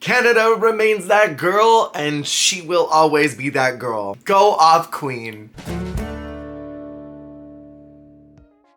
Canada remains that girl, and she will always be that girl. Go off, queen.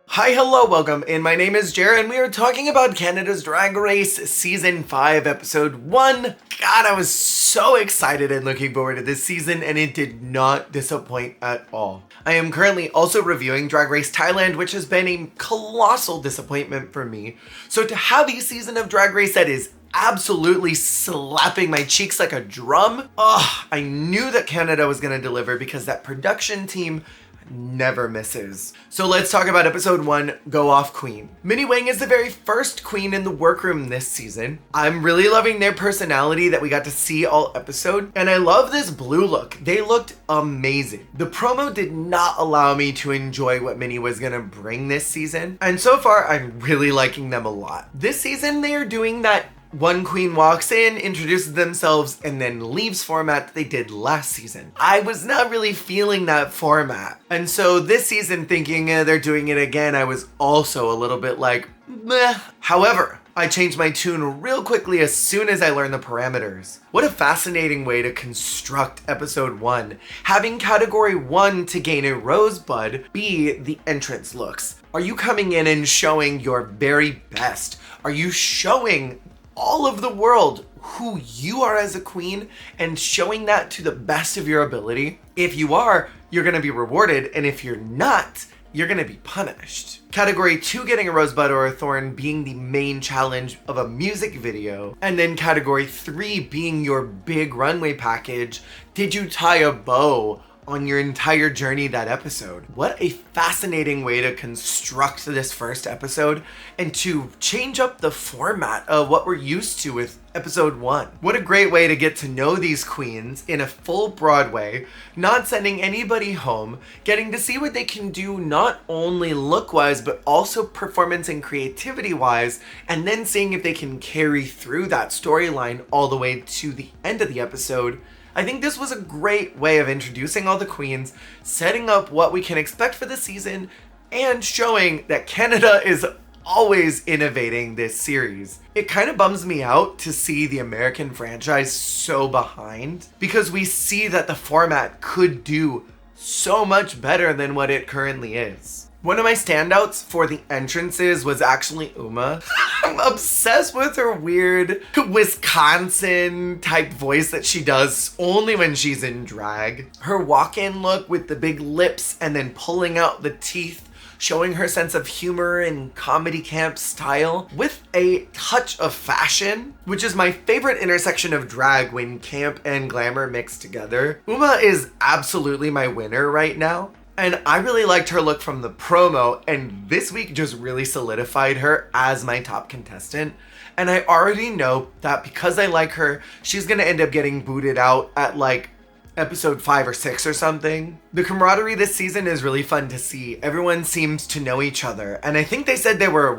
Hi, hello, welcome, and my name is Jer, and we are talking about Canada's Drag Race Season 5, Episode 1. God, I was so excited and looking forward to this season, and it did not disappoint at all. I am currently also reviewing Drag Race Thailand, which has been a colossal disappointment for me. So to have a season of Drag Race that is absolutely slapping my cheeks like a drum, I knew that Canada was going to deliver because that production team never misses. So let's talk about episode 1, Go Off Queen. Minnie Wang is the very first queen in the workroom this season. I'm really loving their personality that we got to see all episode, and I love this blue look. They looked amazing. The promo did not allow me to enjoy what Minnie was gonna bring this season, and so far I'm really liking them a lot. This season they are doing that one queen walks in, introduces themselves, and then leaves format that they did last season. I was not really feeling that format. And so this season, thinking they're doing it again, I was also a little bit like, meh. However, I changed my tune real quickly as soon as I learned the parameters. What a fascinating way to construct episode 1. Having category 1 to gain a rosebud be the entrance looks. Are you coming in and showing your very best? Are you showing all of the world who you are as a queen and showing that to the best of your ability? If you are, you're gonna be rewarded, and if you're not, you're gonna be punished. Category 2, getting a rosebud or a thorn being the main challenge of a music video. And then category 3 being your big runway package. Did you tie a bow on your entire journey that episode? What a fascinating way to construct this first episode and to change up the format of what we're used to with episode 1. What a great way to get to know these queens in a full Broadway, not sending anybody home, getting to see what they can do not only look-wise but also performance and creativity-wise, and then seeing if they can carry through that storyline all the way to the end of the episode. I think this was a great way of introducing all the queens, setting up what we can expect for the season, and showing that Canada is always innovating this series. It kind of bums me out to see the American franchise so behind, because we see that the format could do so much better than what it currently is. One of my standouts for the entrances was actually Uma. I'm obsessed with her weird Wisconsin type voice that she does only when she's in drag. Her walk-in look with the big lips and then pulling out the teeth, showing her sense of humor and comedy camp style with a touch of fashion, which is my favorite intersection of drag when camp and glamour mix together. Uma is absolutely my winner right now. And I really liked her look from the promo, and this week just really solidified her as my top contestant. And I already know that because I like her, she's gonna end up getting booted out at like episode 5 or 6 or something. The camaraderie this season is really fun to see. Everyone seems to know each other, and I think they said there were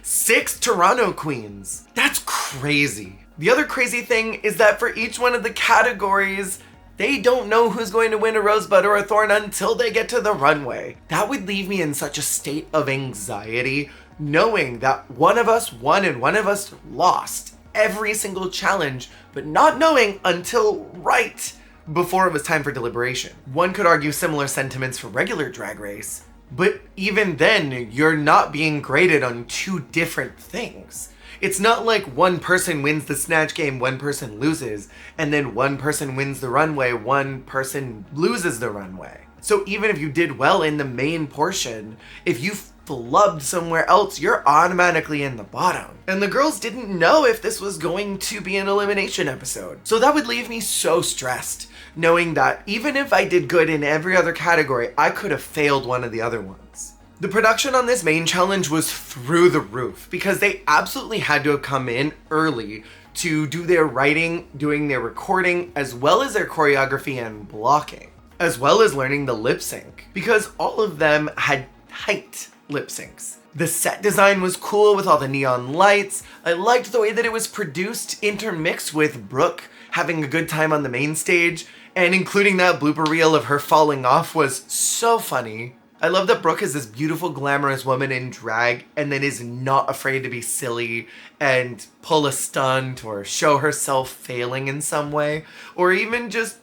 6 Toronto queens. That's crazy. The other crazy thing is that for each one of the categories, they don't know who's going to win a rosebud or a thorn until they get to the runway. That would leave me in such a state of anxiety, knowing that one of us won and one of us lost every single challenge, but not knowing until right before it was time for deliberation. One could argue similar sentiments for regular Drag Race, but even then, you're not being graded on 2 different things. It's not like one person wins the snatch game, one person loses, and then one person wins the runway, one person loses the runway. So even if you did well in the main portion, if you flubbed somewhere else, you're automatically in the bottom. And the girls didn't know if this was going to be an elimination episode. So that would leave me so stressed, knowing that even if I did good in every other category, I could have failed one of the other ones. The production on this main challenge was through the roof because they absolutely had to have come in early to do their writing, doing their recording, as well as their choreography and blocking, as well as learning the lip sync, because all of them had tight lip syncs. The set design was cool with all the neon lights. I liked the way that it was produced, intermixed with Brooke having a good time on the main stage, and including that blooper reel of her falling off was so funny. I love that Brooke is this beautiful, glamorous woman in drag and then is not afraid to be silly and pull a stunt or show herself failing in some way, or even just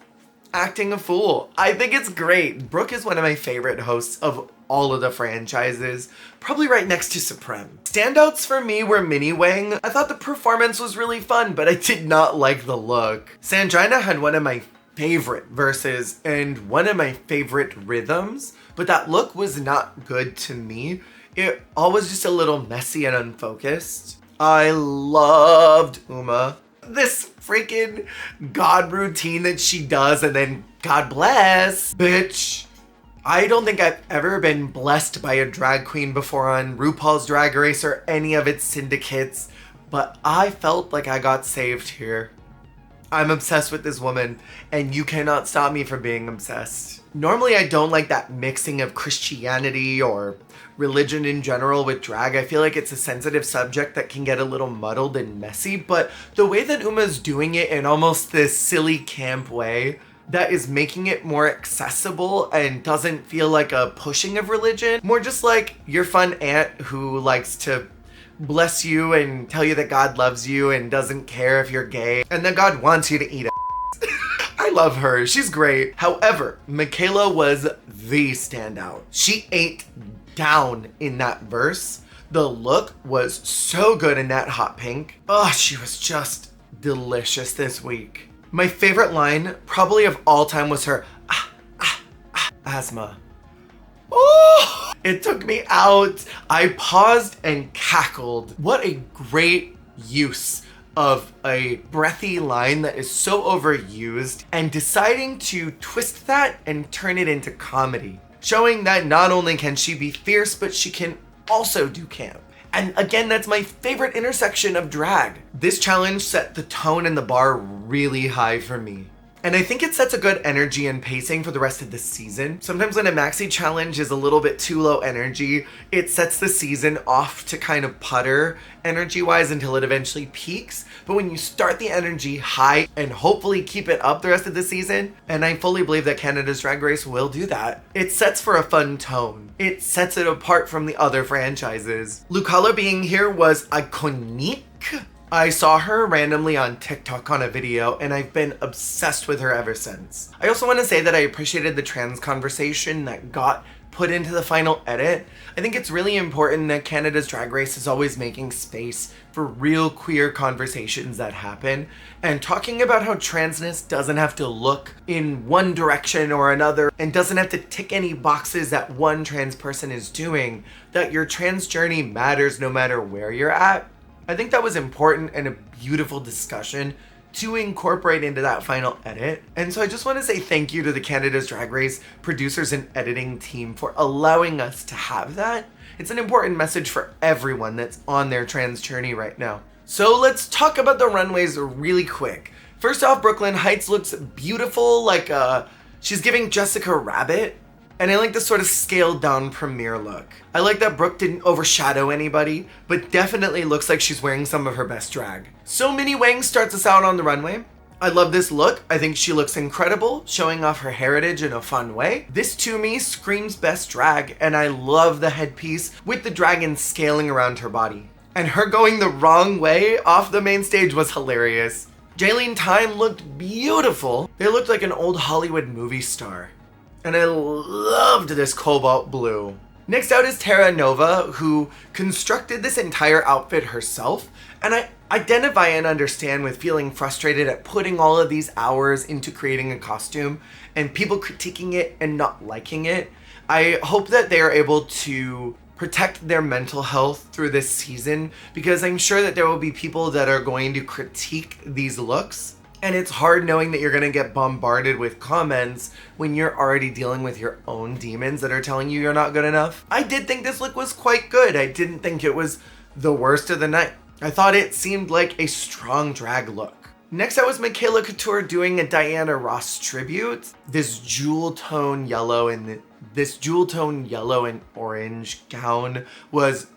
acting a fool. I think it's great. Brooke is one of my favorite hosts of all of the franchises, probably right next to Supreme. Standouts for me were Minnie Wang. I thought the performance was really fun, but I did not like the look. Sandrina had one of my favorite verses and one of my favorite rhythms, but that look was not good to me. It all was just a little messy and unfocused. I loved Uma. This freaking God routine that she does and then God bless, bitch. I don't think I've ever been blessed by a drag queen before on RuPaul's Drag Race or any of its syndicates, but I felt like I got saved here. I'm obsessed with this woman, and you cannot stop me from being obsessed. Normally, I don't like that mixing of Christianity or religion in general with drag. I feel like it's a sensitive subject that can get a little muddled and messy, but the way that Uma's doing it in almost this silly camp way that is making it more accessible and doesn't feel like a pushing of religion, more just like your fun aunt who likes to bless you and tell you that God loves you and doesn't care if you're gay and that God wants you to eat it. I love her. She's great. However, Michaela was the standout. She ate down in that verse. The look was so good in that hot pink. Oh, she was just delicious this week. My favorite line probably of all time was her asthma. Oh, it took me out. I paused and cackled. What a great use of a breathy line that is so overused and deciding to twist that and turn it into comedy. Showing that not only can she be fierce, but she can also do camp. And again, that's my favorite intersection of drag. This challenge set the tone and the bar really high for me. And I think it sets a good energy and pacing for the rest of the season. Sometimes when a maxi challenge is a little bit too low energy, it sets the season off to kind of putter energy-wise until it eventually peaks. But when you start the energy high and hopefully keep it up the rest of the season, and I fully believe that Canada's Drag Race will do that, it sets for a fun tone. It sets it apart from the other franchises. Lucala being here was iconic. I saw her randomly on TikTok on a video and I've been obsessed with her ever since. I also want to say that I appreciated the trans conversation that got put into the final edit. I think it's really important that Canada's Drag Race is always making space for real queer conversations that happen and talking about how transness doesn't have to look in one direction or another and doesn't have to tick any boxes that one trans person is doing, that your trans journey matters no matter where you're at. I think that was important and a beautiful discussion to incorporate into that final edit. And so I just want to say thank you to the Canada's Drag Race producers and editing team for allowing us to have that. It's an important message for everyone that's on their trans journey right now. So let's talk about the runways really quick. First off, Brooklyn Heights looks beautiful, like she's giving Jessica Rabbit. And I like the sort of scaled down premiere look. I like that Brooke didn't overshadow anybody, but definitely looks like she's wearing some of her best drag. So Minnie Wang starts us out on the runway. I love this look. I think she looks incredible, showing off her heritage in a fun way. This to me screams best drag, and I love the headpiece with the dragon scaling around her body. And her going the wrong way off the main stage was hilarious. Jaylene Tyme looked beautiful. They looked like an old Hollywood movie star. And I loved this cobalt blue. Next out is Terra Nova, who constructed this entire outfit herself. And I identify and understand with feeling frustrated at putting all of these hours into creating a costume and people critiquing it and not liking it. I hope that they are able to protect their mental health through this season, because I'm sure that there will be people that are going to critique these looks. And it's hard knowing that you're gonna get bombarded with comments when you're already dealing with your own demons that are telling you you're not good enough. I did think this look was quite good. I didn't think it was the worst of the night. I thought it seemed like a strong drag look. Next out was Michaela Couture doing a Diana Ross tribute. This jewel tone yellow and orange gown was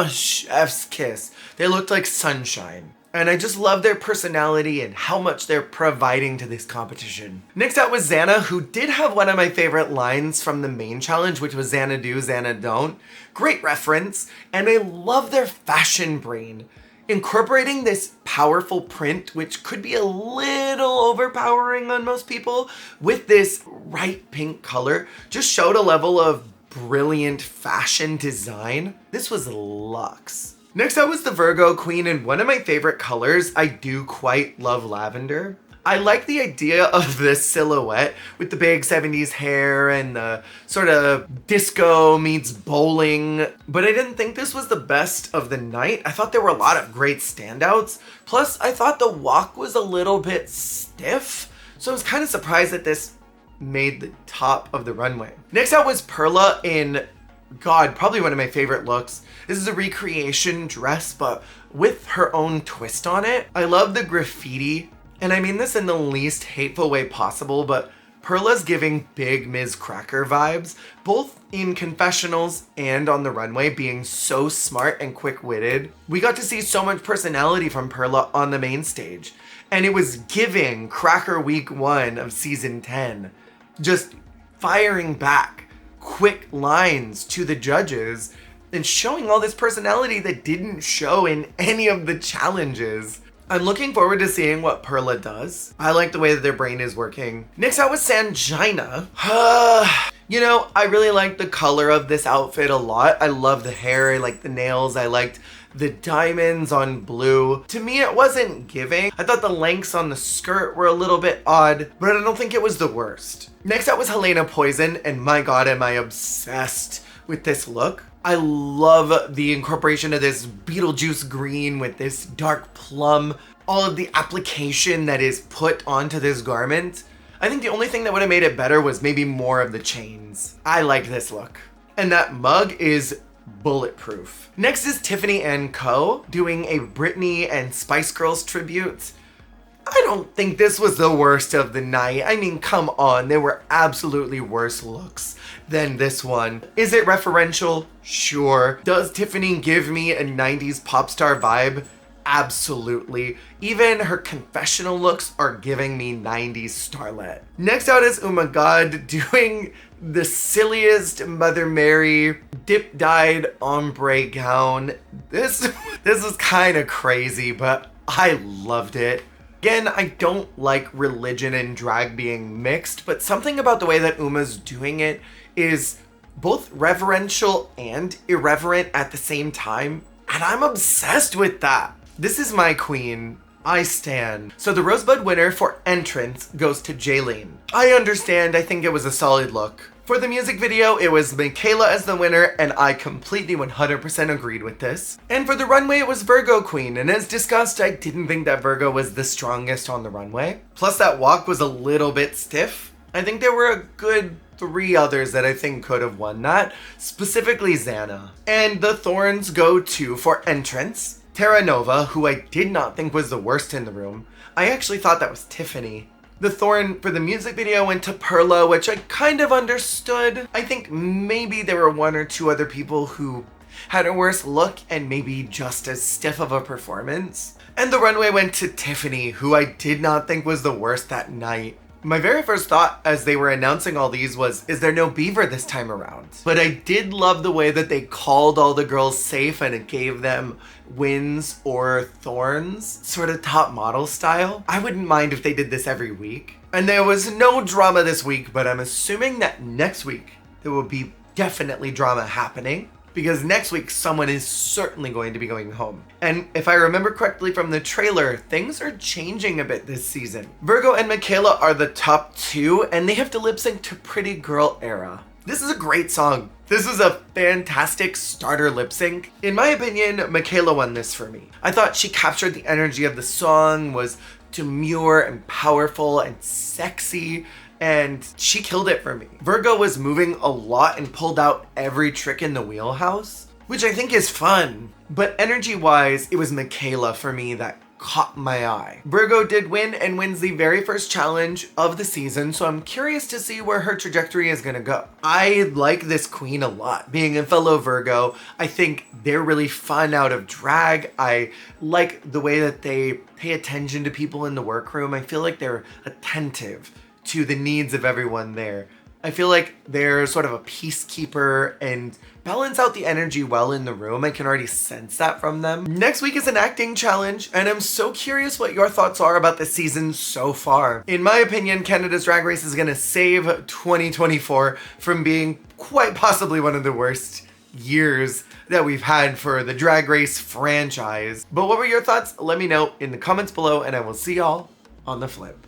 chef's kiss. They looked like sunshine. And I just love their personality and how much they're providing to this competition. Next out was Xana, who did have one of my favorite lines from the main challenge, which was Xana do, Xana don't. Great reference, and I love their fashion brain. Incorporating this powerful print, which could be a little overpowering on most people, with this bright pink color, just showed a level of brilliant fashion design. This was luxe. Next up was the Virgo Queen, and one of my favorite colors. I do quite love lavender. I like the idea of this silhouette with the big 70s hair and the sort of disco meets bowling, but I didn't think this was the best of the night. I thought there were a lot of great standouts. Plus, I thought the walk was a little bit stiff, so I was kind of surprised that this made the top of the runway. Next out was Perla in, God, probably one of my favorite looks. This is a recreation dress, but with her own twist on it. I love the graffiti, and I mean this in the least hateful way possible, but Perla's giving big Ms. Cracker vibes, both in confessionals and on the runway, being so smart and quick-witted. We got to see so much personality from Perla on the main stage, and it was giving Cracker Week 1 of Season 10. Just firing back quick lines to the judges and showing all this personality that didn't show in any of the challenges. I'm looking forward to seeing what Perla does. I like the way that their brain is working. Next out was Sanjina. You know, I really like the color of this outfit a lot. I love the hair, I like the nails, I liked the diamonds on blue. To me, it wasn't giving. I thought the lengths on the skirt were a little bit odd, but I don't think it was the worst. Next out was Helena Poison, and my God, am I obsessed with this look. I love the incorporation of this Beetlejuice green with this dark plum, all of the application that is put onto this garment. I think the only thing that would have made it better was maybe more of the chains. I like this look. And that mug is bulletproof. Next is Tiffany & Co. doing a Britney and Spice Girls tribute. I don't think this was the worst of the night. I mean, come on, there were absolutely worse looks than this one. Is it referential? Sure. Does Tiffany give me a 90s pop star vibe? Absolutely. Even her confessional looks are giving me 90s starlet. Next out is Oh My God doing the silliest Mother Mary dip-dyed ombre gown. This is kind of crazy, but I loved it. Again, I don't like religion and drag being mixed, but something about the way that Uma's doing it is both reverential and irreverent at the same time, and I'm obsessed with that. This is my queen. I stan. So the Rosebud winner for entrance goes to Jaylene. I understand, I think it was a solid look. For the music video, it was Michaela as the winner, and I completely 100% agreed with this. And for the runway, it was Virgo Queen, and as discussed, I didn't think that Virgo was the strongest on the runway. Plus that walk was a little bit stiff. I think there were a good 3 others that I think could have won that, specifically Xana. And the Thorns go to, for entrance, Terra Nova, who I did not think was the worst in the room. I actually thought that was Tiffany. The Thorn for the music video went to Perla, which I kind of understood. I think maybe there were 1 or 2 other people who had a worse look and maybe just as stiff of a performance. And the runway went to Tiffany, who I did not think was the worst that night. My very first thought as they were announcing all these was, is there no Beaver this time around? But I did love the way that they called all the girls safe and it gave them wins or thorns, sort of top model style. I wouldn't mind if they did this every week. And there was no drama this week, but I'm assuming that next week there will be definitely drama happening, because next week someone is certainly going to be going home. And if I remember correctly from the trailer, things are changing a bit this season. Virgo and Michaela are the top 2, and they have to lip sync to Pretty Girl Era. This is a great song. This was a fantastic starter lip sync. In my opinion, Michaela won this for me. I thought she captured the energy of the song, was demure and powerful and sexy, and she killed it for me. Virgo was moving a lot and pulled out every trick in the wheelhouse, which I think is fun. But energy-wise, it was Michaela for me that caught my eye. Virgo did win and wins the very first challenge of the season, so I'm curious to see where her trajectory is gonna go. I like this queen a lot. Being a fellow Virgo, I think they're really fun out of drag. I like the way that they pay attention to people in the workroom. I feel like they're attentive to the needs of everyone there. I feel like they're sort of a peacekeeper and balance out the energy well in the room. I can already sense that from them. Next week is an acting challenge, and I'm so curious what your thoughts are about the season so far. In my opinion, Canada's Drag Race is gonna save 2024 from being quite possibly one of the worst years that we've had for the Drag Race franchise. But what were your thoughts? Let me know in the comments below, and I will see y'all on the flip.